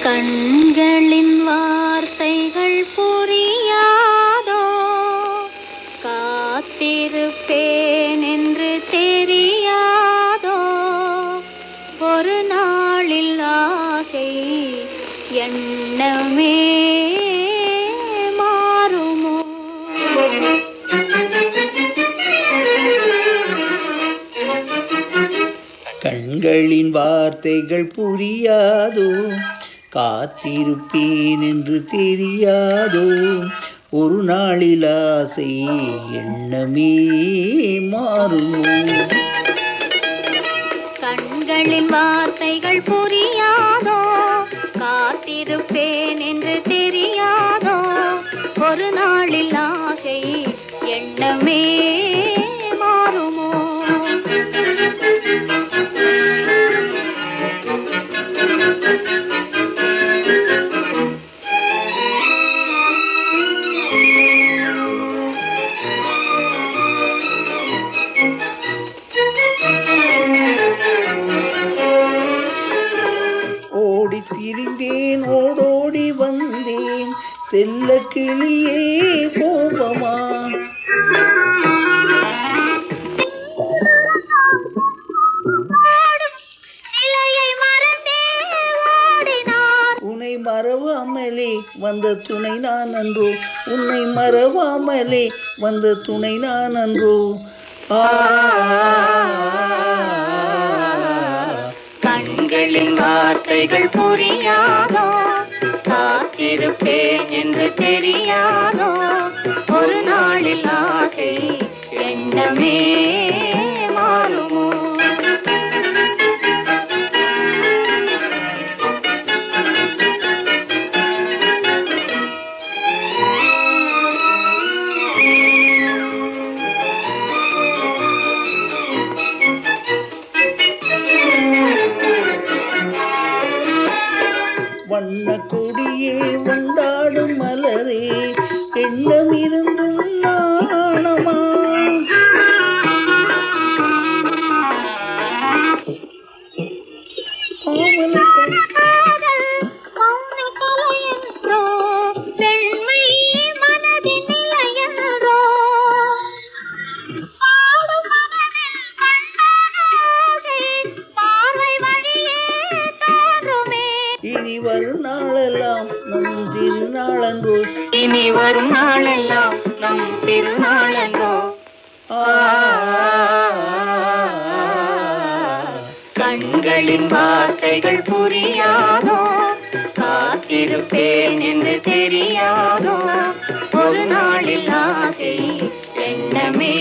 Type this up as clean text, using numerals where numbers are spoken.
கண்களின் வார்த்தைகள் புரியாதோ, காத்திருப்பேன் என்று தெரியாதோ, ஒரு நாளில் ஆசை எண்ணமே மாறுமோ? கண்களின் வார்த்தைகள் புரியாதோ, காத்திருப்பேன் என்று தெரியாதோ, ஒரு நாளில் ஆசை எண்ணமே மாறுமோ? கண்களின் வார்த்தைகள் புரியாதோ, காத்திருப்பேன் என்று தெரியாதோ, ஒரு நாளில் ஆசை எண்ணமே மாறுமோ? ஓடி திரிந்தேன், ஓடோடி வந்தேன், செல்ல கிளியே கோபமா? உன்னை மறவாமலே வந்த துணை நான் அன்றோ, உன்னை மறவாமலே வந்த துணை நான் அன்றோ. கண்களின் வார்த்தைகள் புரியாதோ, காத்திருப்பேன் என்று தெரியாதோ, ஒரு நாளில் ஆசை எண்ணமே மாறுமோ? வண்ண கொடியே வண்டாடும் மலரே, எண்ணம் இருந்தும் நாணமா? இனி வரும் நாளெல்லாம் நம் திருநாளன்றோ, இனி வரும் நாளெல்லாம் நம் திருநாளன்றோ. கண்களின் வார்த்தைகள் புரியாதோ, காத்திருப்பேன் என்று தெரியாதோ, ஒரு நாளில் ஆசை எண்ணமே